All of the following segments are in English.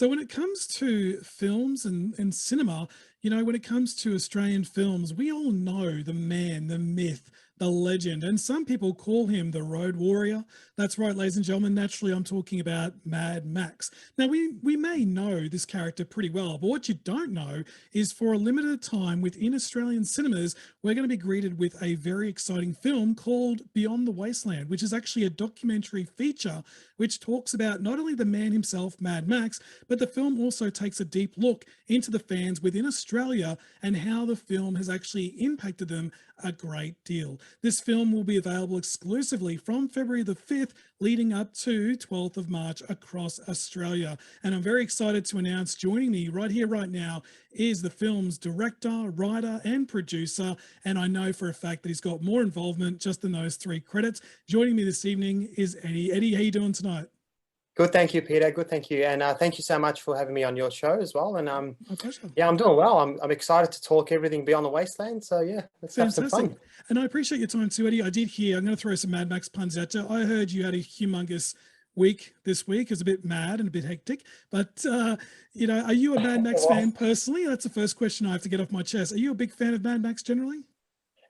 So when it comes to films and cinema, when it comes to Australian films, we all know the man, the myth, the legend, and some people call him the Road Warrior. That's right, ladies and gentlemen. Naturally, I'm talking about Mad Max. Now, we may know this character pretty well, but what you don't know is for a limited time within Australian cinemas, we're going to be greeted with a very exciting film called Beyond the Wasteland, which is actually a documentary feature which talks about not only the man himself, Mad Max, but the film also takes a deep look into the fans within Australia and how the film has actually impacted them a great deal. This film will be available exclusively from February the 5th, leading up to 12th of March across Australia. And I'm very excited to announce joining me right here, right now, is the film's director, writer, and producer. And I know for a fact that he's got more involvement just in those three credits. Joining me this evening is Eddie. Eddie, how you doing tonight? Good, thank you, Peter. Good, thank you, and thank you so much for having me on your show as well. And My pleasure. yeah, I'm doing well. I'm excited to talk everything Beyond the Wasteland. So yeah, let's have some Fantastic. fun. And I appreciate your time too, Eddie. I did hear, I'm going to throw some Mad Max puns at you. I heard you had a humongous week this week. It was a bit mad and a bit hectic, but are you a Mad Max fan personally? That's the first question I have to get off my chest. Are you a big fan of Mad Max generally?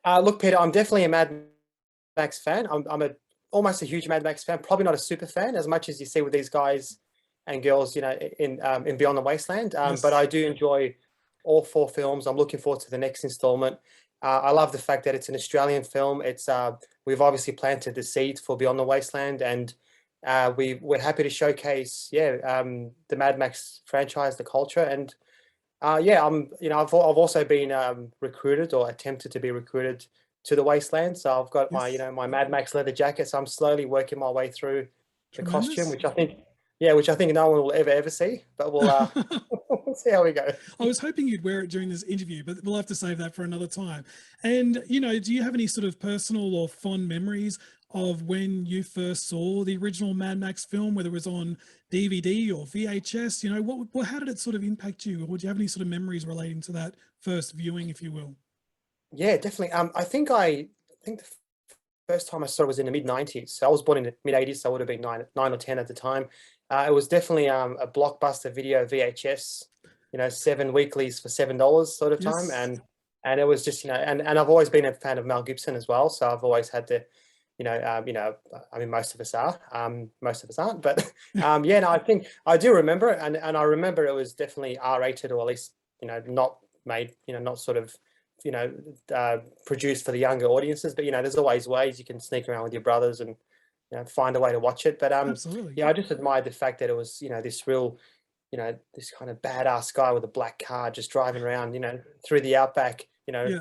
Look, Peter, I'm definitely a Mad Max fan. I'm almost a huge Mad Max fan. Probably not a super fan as much as you see with these guys and girls, in Beyond the Wasteland. Yes. But I do enjoy all four films. I'm looking forward to the next installment. I love the fact that it's an Australian film. It's we've obviously planted the seed for Beyond the Wasteland, and we're happy to showcase, the Mad Max franchise, the culture, and I've also been recruited or attempted to be recruited to the Wasteland. So I've got Yes. my Mad Max leather jacket. So I'm slowly working my way through the Tremendous. costume, which I think no one will ever see, but we'll we'll see how we go. I was hoping you'd wear it during this interview, but we'll have to save that for another time. And, do you have any sort of personal or fond memories of when you first saw the original Mad Max film, whether it was on DVD or VHS? How did it sort of impact you? Or do you have any sort of memories relating to that first viewing, if you will? Yeah, definitely. I think the first time I saw it was in the mid-90s. So I was born in the mid-80s, so I would have been nine or 10 at the time. It was definitely a blockbuster video VHS, 7 weeklies for $7 sort of time. Yes. And it was just, and I've always been a fan of Mel Gibson as well. So I've always had to, I mean, most of us are, most of us aren't, but no, I think I do remember it. And I remember it was definitely R-rated, or at least, not made, not sort of, produced for the younger audiences. But there's always ways you can sneak around with your brothers and find a way to watch it. But Absolutely. yeah, I just admired the fact that it was this real, this kind of badass guy with a black car just driving around, through the outback, Yeah.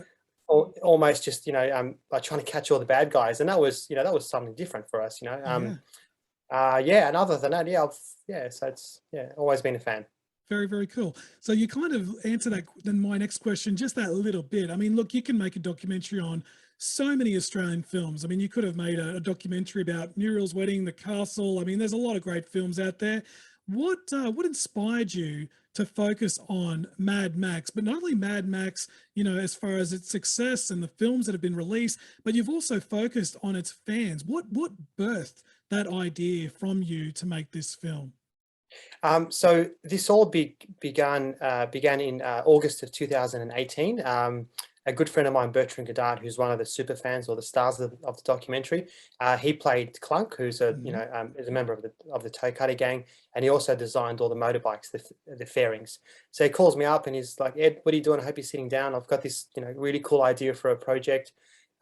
almost just like trying to catch all the bad guys. And that was something different for us. Yeah. And other than that, so it's always been a fan. Very, very cool. So you kind of answer that, then my next question, just that little bit. I mean, look, you can make a documentary on so many Australian films. I mean, you could have made a documentary about Muriel's Wedding, The Castle. I mean, there's a lot of great films out there. What inspired you to focus on Mad Max, but not only Mad Max, as far as its success and the films that have been released, but you've also focused on its fans. What birthed that idea from you to make this film? So this all began in August of 2018. A good friend of mine, Bertrand Goddard, who's one of the super fans or the stars of the documentary, he played Clunk, who's is a member of the Toe Cutter gang, and he also designed all the motorbikes, the fairings. So he calls me up and he's like, "Ed, what are you doing? I hope you're sitting down. I've got this really cool idea for a project.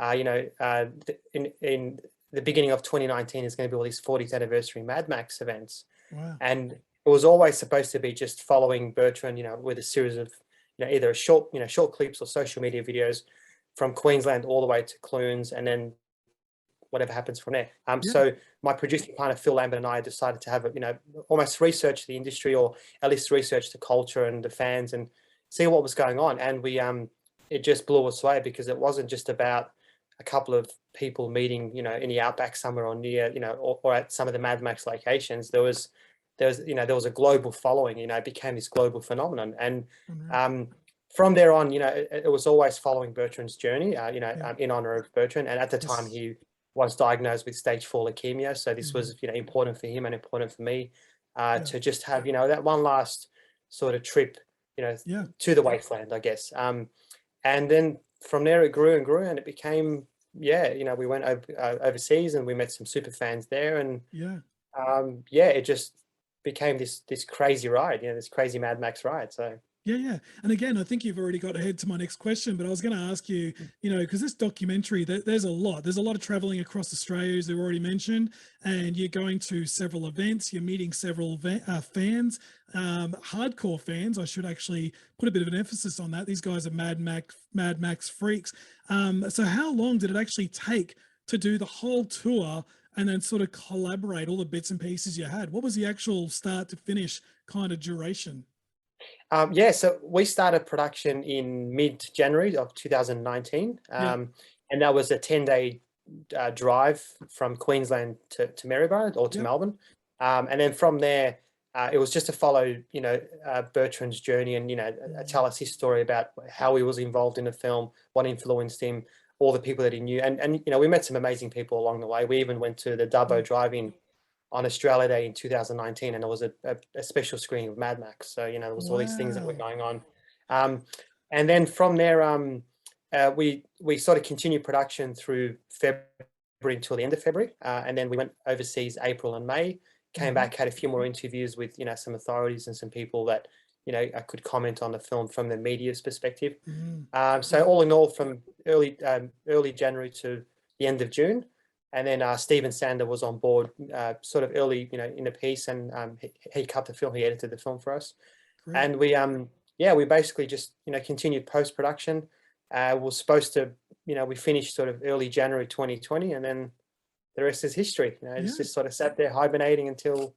In the beginning of 2019 is going to be all these 40th anniversary Mad Max events." Wow. And it was always supposed to be just following Bertrand, with a series of, either short clips or social media videos from Queensland all the way to Clunes, and then whatever happens from there. Yeah. So my producing partner, Phil Lambert, and I decided to have almost research the industry, or at least research the culture and the fans and see what was going on. And it just blew us away, because it wasn't just about a couple of people meeting, in the outback somewhere or near, or at some of the Mad Max locations. There was a global following. It became this global phenomenon. And from there on, it was always following Bertrand's journey, in honor of Bertrand. And at the time, he was diagnosed with stage 4 leukemia. So this was, important for him and important for me. Yeah. to just have, that one last sort of trip, Yeah. to the Wasteland, I guess. And then from there it grew and grew, and it became, yeah, we went overseas and we met some super fans there, and Yeah. yeah, it just became this crazy ride, this crazy Mad Max ride. So Yeah, yeah. And again, I think you've already got ahead to my next question, but I was going to ask you, because this documentary, there's a lot. There's a lot of traveling across Australia, as you already mentioned, and you're going to several events, you're meeting several fans, hardcore fans. I should actually put a bit of an emphasis on that. These guys are Mad Max freaks. So how long did it actually take to do the whole tour and then sort of collaborate all the bits and pieces you had? What was the actual start to finish kind of duration? yeah, so we started production in mid-January of 2019, Yeah. and that was a 10-day drive from Queensland to Maryborough or to Yep. Melbourne, and then from there, it was just to follow, Bertrand's journey and tell us his story about how he was involved in the film, what influenced him, all the people that he knew, and we met some amazing people along the way. We even went to the Dubbo Drive-In on Australia Day in 2019, and it was a special screening of Mad Max. So there was all these things that were Wow. going on, and then from there, we sort of continued production through February until the end of February, and then we went overseas April and May. Came Mhm. back, had a few more interviews with some authorities and some people that I could comment on the film from the media's perspective. Mhm. So all in all, from early January to the end of June, and then Stephen Sander was on board sort of early, in the piece, and he cut the film, he edited the film for us, Great. and we basically just continued post production. We're supposed to, we finished sort of early January 2020, and then the rest is history. It's Yeah, just sort of sat there hibernating until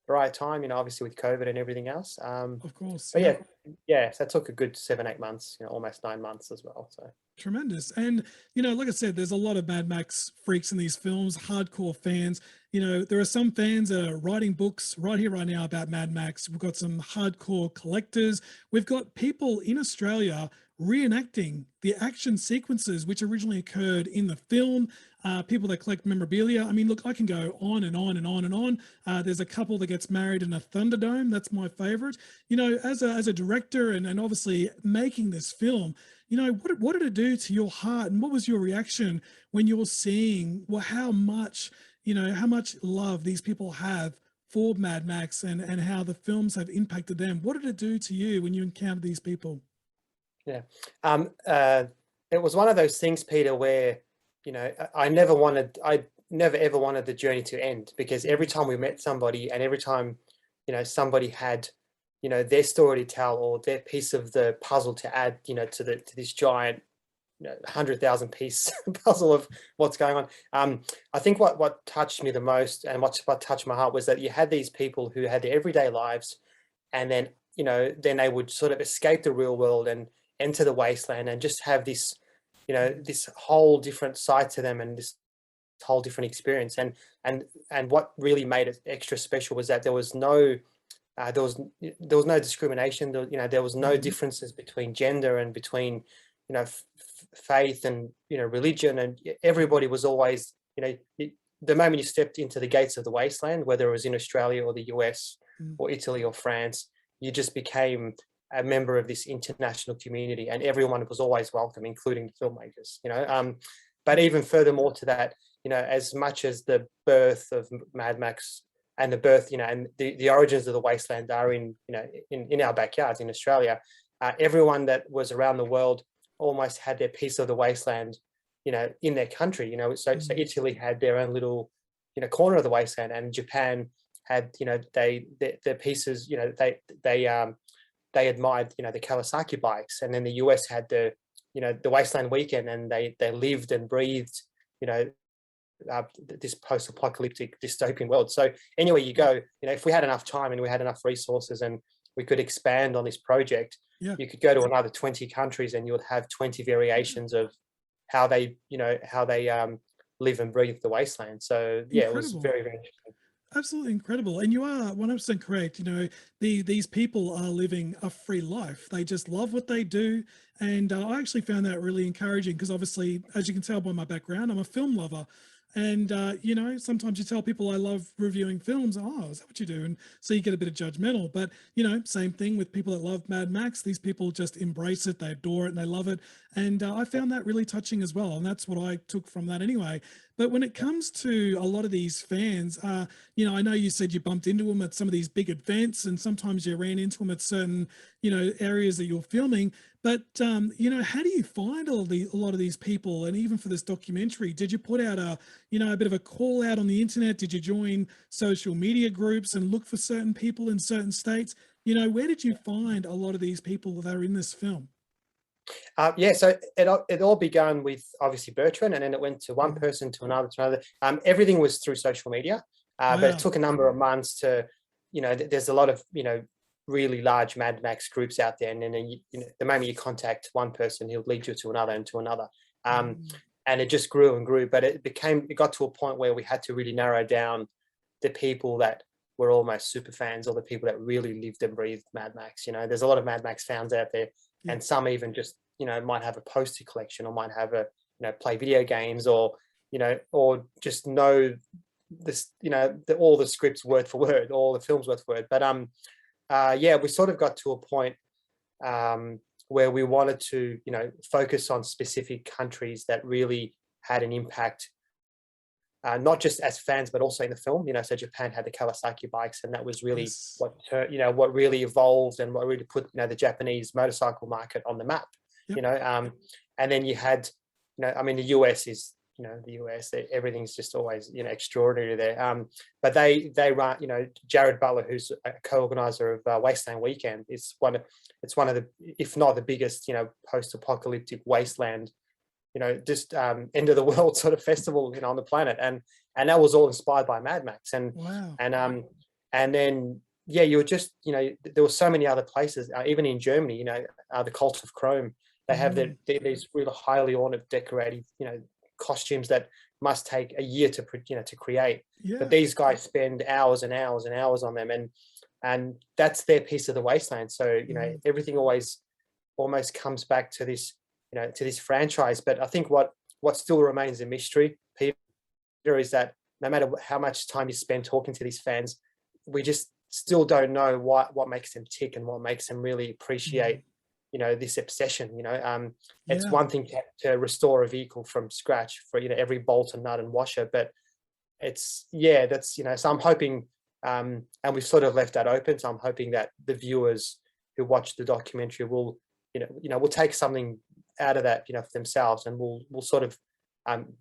the right time. Obviously with COVID and everything else. of course. But Yeah. yeah, so that took a good 7-8 months, almost 9 months as well. So. Tremendous. And, like I said, there's a lot of Mad Max freaks in these films, hardcore fans. There are some fans that are writing books right here, right now about Mad Max. We've got some hardcore collectors. We've got people in Australia reenacting the action sequences which originally occurred in the film, people that collect memorabilia. I mean, look, I can go on and on and on and on. There's a couple that gets married in a Thunderdome. That's my favorite. As a director and obviously making this film, what did it do to your heart, and what was your reaction when you were seeing how much love these people have for Mad Max, and how the films have impacted them? What did it do to you when you encountered these people? Yeah. It was one of those things, Peter, where, I never ever wanted the journey to end, because every time we met somebody, and every time, somebody had, their story to tell, or their piece of the puzzle to add, to this giant, 100,000 piece puzzle of what's going on. I think what touched me the most, and what touched my heart, was that you had these people who had their everyday lives, and then then they would sort of escape the real world and enter the wasteland, and just have this this whole different side to them, and this whole different experience. And what really made it extra special was that there was no there was no discrimination. There was no Mhm. differences between gender and between faith and religion, and everybody was always the moment you stepped into the gates of the wasteland, whether it was in Australia or the US Mm. or Italy or France, you just became a member of this international community, and everyone was always welcome, including the filmmakers. But even furthermore to that, as much as the birth of Mad Max and the birth, and the origins of the wasteland are in our backyards in Australia, everyone that was around the world almost had their piece of the wasteland, in their country. So Mm. Italy had their own little, corner of the wasteland, and Japan had, their pieces. They admired, the Kawasaki bikes, and then the US had the wasteland weekend, and they lived and breathed, you know, this post-apocalyptic dystopian world. So anywhere you go, if we had enough time and we had enough resources and we could expand on this project, Yeah. you could go to another 20 countries and you would have 20 variations of how they, live and breathe the wasteland. So yeah, it was Incredible. very, very interesting. Absolutely incredible. And you are 100% correct. These people are living a free life. They just love what they do. And I actually found that really encouraging, because obviously, as you can tell by my background, I'm a film lover. And, you know, sometimes you tell people I love reviewing films. Oh, is that what you do? And so you get a bit of judgmental. But, you know, same thing with people that love Mad Max. These people just embrace it, they adore it, and they love it. And I found that really touching as well. And that's what I took from that anyway. But when it comes to a lot of these fans, you know, I know you said you bumped into them at some of these big events, and sometimes you ran into them at certain, you know, areas that you're filming. But you know, how do you find a lot of these people? And even for this documentary, did you put out a, you know, a bit of a call out on the internet? Did you join social media groups and look for certain people in certain states? You know, where did you find a lot of these people that are in this film? Yeah, so it all began with obviously Bertrand, and then it went to one Mm. person to another to another. Everything was through social media, but it Wow. took a number of months to, you know, there's a lot of, you know, really large Mad Max groups out there, and then you know, the moment you contact one person, he'll lead you to another and to another, Mm. and it just grew and grew. But it got to a point where we had to really narrow down the people that were almost super fans, or the people that really lived and breathed Mad Max. You know, there's a lot of Mad Max fans out there, Yeah. and some even just, you know, might have a poster collection, or might have a, you know, play video games, or, you know, or just know this, you know, all the scripts word for word, all the films word for word. But yeah, we sort of got to a point where we wanted to, you know, focus on specific countries that really had an impact, not just as fans, but also in the film. You know, so Japan had the Kawasaki bikes, and that was really Yes. what you know, what really evolved and what really put, you know, the Japanese motorcycle market on the map. Yep. You know, and then you had, you know, I mean, the US is, you know, the US, everything's just always, you know, extraordinary there. But they run, you know, Jared Butler, who's a co-organizer of Wasteland Weekend, is it's one of the, if not the biggest, you know, post-apocalyptic wasteland, you know, just end of the world sort of festival, you know, on the planet. And that was all inspired by Mad Max. Wow. And then yeah, you were just, you know, there were so many other places, even in Germany, you know, the Cult of Chrome, they have Mm. these really highly ornate, decorated, you know, costumes that must take a year to you know, to create. But Yeah. these guys spend hours and hours and hours on them, and that's their piece of the wasteland. So, you know, Mm. everything always almost comes back to this, you know, to this franchise. But I think what still remains a mystery, Peter, is that no matter how much time you spend talking to these fans, we just still don't know what makes them tick, and what makes them really Mm. appreciate, you know, this obsession. You know, it's Yeah. one thing to restore a vehicle from scratch for, you know, every bolt and nut and washer, but it's, yeah, that's, you know, so I'm hoping, and we've sort of left that open, so I'm hoping that the viewers who watch the documentary will, will take something out of that, you know, for themselves, and will sort of um,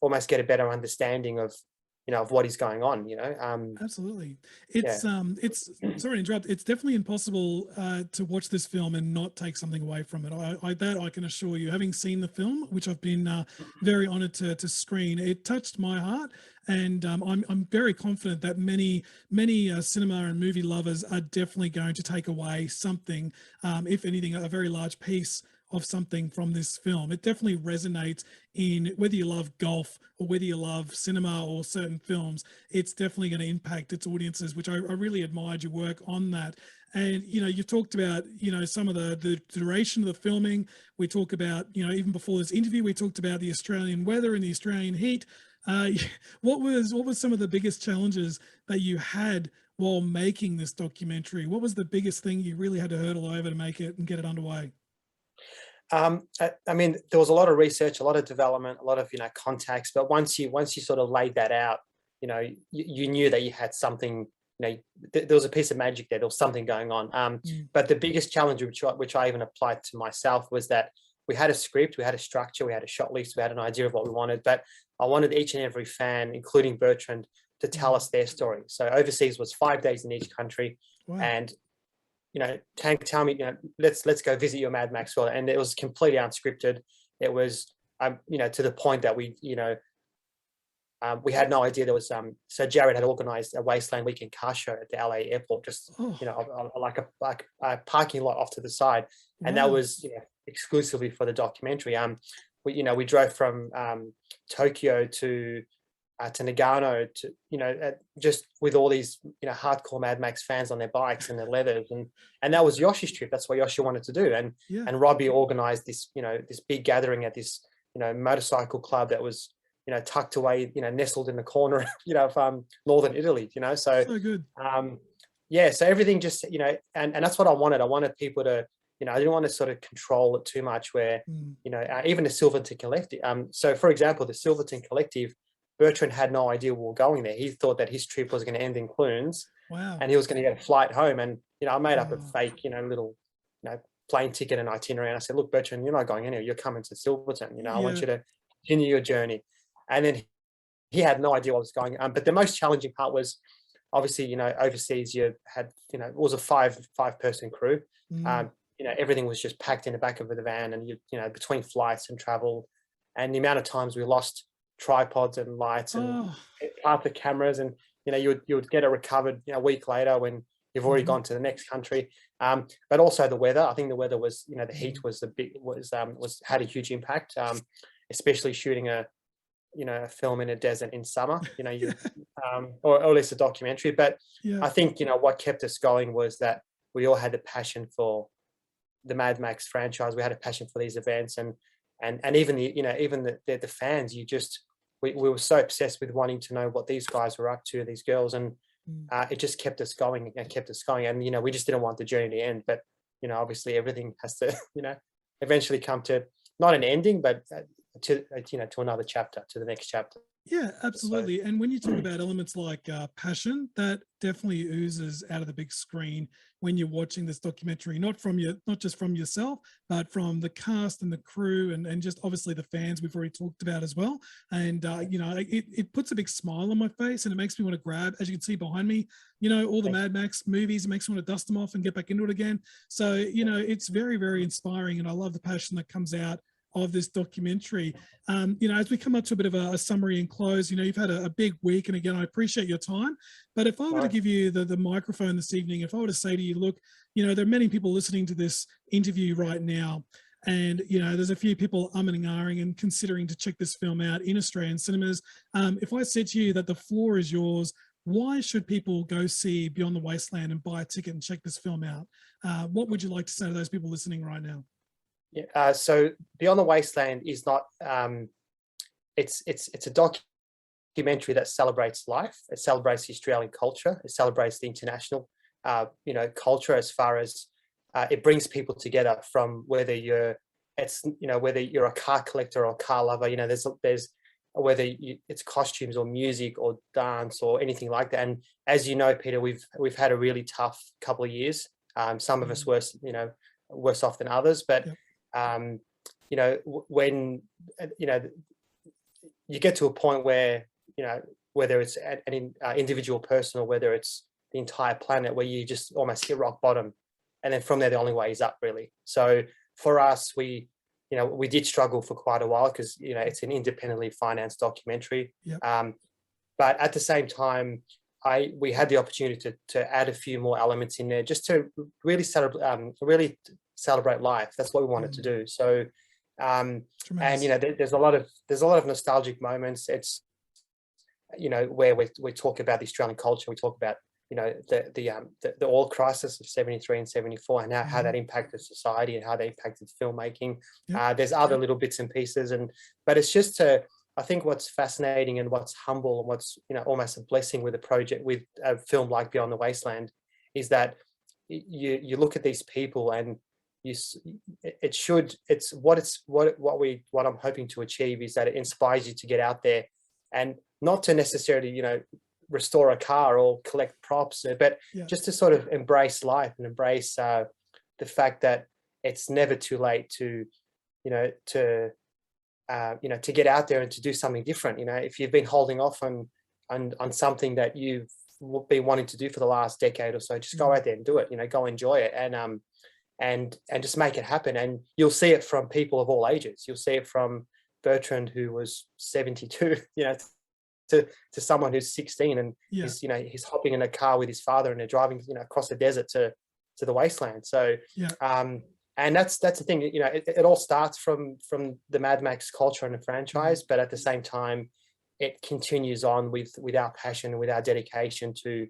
almost get a better understanding of, you know, of what is going on, you know. Absolutely. Yeah. It's sorry to interrupt. It's definitely impossible to watch this film and not take something away from it. That I can assure you. Having seen the film, which I've been very honoured to screen, it touched my heart, and I'm very confident that many cinema and movie lovers are definitely going to take away something, if anything, a very large piece of something from this film. It definitely resonates in whether you love golf or whether you love cinema or certain films. It's definitely going to impact its audiences, which I really admired your work on that. And, you know, you've talked about, you know, some of the duration of the filming. We talk about, you know, even before this interview, we talked about the Australian weather and the Australian heat. Uh, what was some of the biggest challenges that you had while making this documentary? What was the biggest thing you really had to hurdle over to make it and get it underway? I mean, there was a lot of research, a lot of development, a lot of, you know, contacts. But once you sort of laid that out, you know, you knew that you had something. You know, there was a piece of magic there. There was something going on. Mm. But the biggest challenge, which I even applied to myself, was that we had a script, we had a structure, we had a shot list, we had an idea of what we wanted. But I wanted each and every fan, including Bertrand, to tell Mm. us their story. So overseas was 5 days in each country, Wow. and, you know, Tank, tell me, you know, let's go visit your Mad Max world. And it was completely unscripted. It was, you know, to the point that we had no idea there was, so Jared had organized a Wasteland weekend car show at the LA airport, just, Oh, you know, like a parking lot off to the side. And that wow. was, you know, exclusively for the documentary. We drove from Tokyo to Nagano, to, you know, just with all these, you know, hardcore Mad Max fans on their bikes and their leathers, and that was Yoshi's trip. That's what Yoshi wanted to do, Yeah. and Robbie organized this, you know, this big gathering at this, you know, motorcycle club that was tucked away, nestled in the corner, of northern Italy, So, So good. yeah, so everything just, and that's what I wanted. I wanted people to, I didn't want to sort of control it too much where, Mm. even the Silverton Collective. So, for example, the Silverton Collective, Bertrand had no idea we were going there. He thought that his trip was going to end in Clunes Wow. and he was going to get a flight home. And, I made up a Oh, fake, little, plane ticket and itinerary. And I said, look, Bertrand, you're not going anywhere. You're coming to Silverton. I want yeah. you to continue your journey. And then he had no idea what was going on. But the most challenging part was obviously, overseas you had, it was a five-person crew. Mm. Everything was just packed in the back of the van and between flights and travel. And the amount of times we lost tripods and lights and Oh. part the cameras and, you would get it recovered, a week later when you've already Mhm. gone to the next country. But also the weather. I think the weather was, the heat Mm. was had a huge impact, especially shooting a film in a desert in summer, Yeah. or at least a documentary. But Yeah. I think, what kept us going was that we all had the passion for the Mad Max franchise. We had a passion for these events and even the fans, we were so obsessed with wanting to know what these guys were up to, these girls. And Mm. it just kept us going and kept us going. And, we just didn't want the journey to end, but, obviously everything has to, eventually come to not an ending, but to another chapter, to the next chapter. Yeah, So absolutely. And when you talk about elements like passion, that definitely oozes out of the big screen when you're watching this documentary, not just from yourself, but from the cast and the crew and just obviously the fans we've already talked about as well. And, it puts a big smile on my face and it makes me want to grab, as you can see behind me, all the thank Mad Max movies. It makes me want to dust them off and get back into it again. So, it's very, very inspiring. And I love the passion that comes out of this documentary. As we come up to a bit of a summary and close, you've had a big week. And again, I appreciate your time. But if I were to you. give you the microphone this evening, if I were to say to you, look, there are many people listening to this interview right now. And, there's a few people umming and ahhing and considering to check this film out in Australian cinemas. If I said to you that the floor is yours, why should people go see Beyond the Wasteland and buy a ticket and check this film out? What would you like to say to those people listening right now? Yeah. So Beyond the Wasteland is not. It's a documentary that celebrates life. It celebrates the Australian culture. It celebrates the international, culture as far as it brings people together from whether you're a car collector or a car lover. There's whether it's costumes or music or dance or anything like that. And as you know, Peter, we've had a really tough couple of years. Some of us worse off than others, but Yep. When you get to a point where whether it's an individual person or whether it's the entire planet, where you just almost hit rock bottom, and then from there the only way is up, really. So for us, we did struggle for quite a while because it's an independently financed documentary. Yep. But at the same time, we had the opportunity to add a few more elements in there just to really celebrate life. That's what we wanted to do. So, and there's a lot of nostalgic moments. It's where we talk about the Australian culture. We talk about the oil crisis of 73 and 74 and how that impacted society and how they impacted filmmaking. Yep. There's other little bits and pieces, but it's just I think what's fascinating and what's humble and what's almost a blessing with a film like Beyond the Wasteland is that you look at these people and what I'm hoping to achieve is that it inspires you to get out there and not to necessarily restore a car or collect props, but just to sort of embrace life and embrace the fact that it's never too late to get out there and to do something different. If you've been holding off on something that you've been wanting to do for the last decade or so, just go out there and do it. Go enjoy it and just make it happen. And you'll see it from people of all ages. You'll see it from Bertrand, who was 72, to someone who's 16 and he's hopping in a car with his father and they're driving across the desert to the wasteland. So and that's the thing, it all starts from the Mad Max culture and the franchise, but at the same time it continues on with our passion and with our dedication to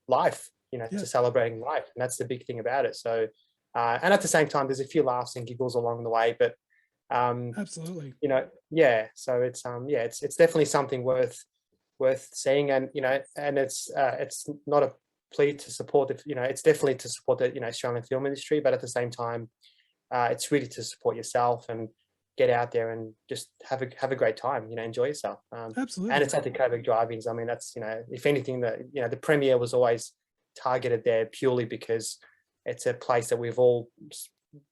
life, to celebrating life. And that's the big thing about it. So and at the same time there's a few laughs and giggles along the way, but Absolutely. Yeah. So it's definitely something worth seeing, and and it's not a plea to support the, it's definitely to support the Australian film industry, but at the same time, it's really to support yourself and get out there and just have a great time, enjoy yourself. And it's Absolutely. at the COVID drive-ins. I mean, that's, if anything, the premiere was always targeted there purely because it's a place that we've all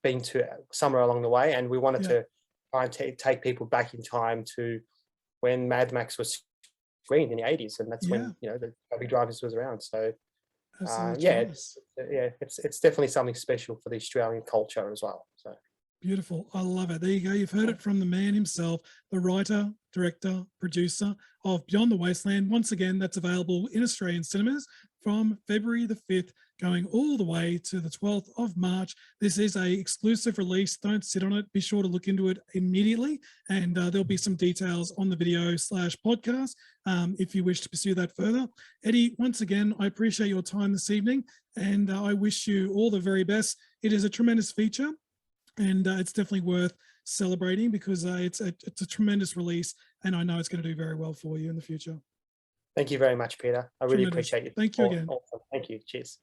been to somewhere along the way, and we wanted Yeah. to try and take people back in time to when Mad Max was screened in the 80s, and that's Yeah. when the COVID drive-ins was around. So Absolutely yeah, jealous. it's definitely something special for the Australian culture as well. So. Beautiful. I love it. There you go. You've heard it from the man himself, the writer, director, producer of Beyond the Wasteland. Once again, that's available in Australian cinemas from February the 5th, going all the way to the 12th of March. This is a exclusive release. Don't sit on it. Be sure to look into it immediately. And there'll be some details on the video/podcast if you wish to pursue that further. Eddie, once again, I appreciate your time this evening, and I wish you all the very best. It is a tremendous feature, and it's definitely worth celebrating because it's a tremendous release, and I know it's going to do very well for you in the future. Thank you very much, Peter. I really Tremendous. appreciate your Thank you support. again. Also. Thank you. Cheers.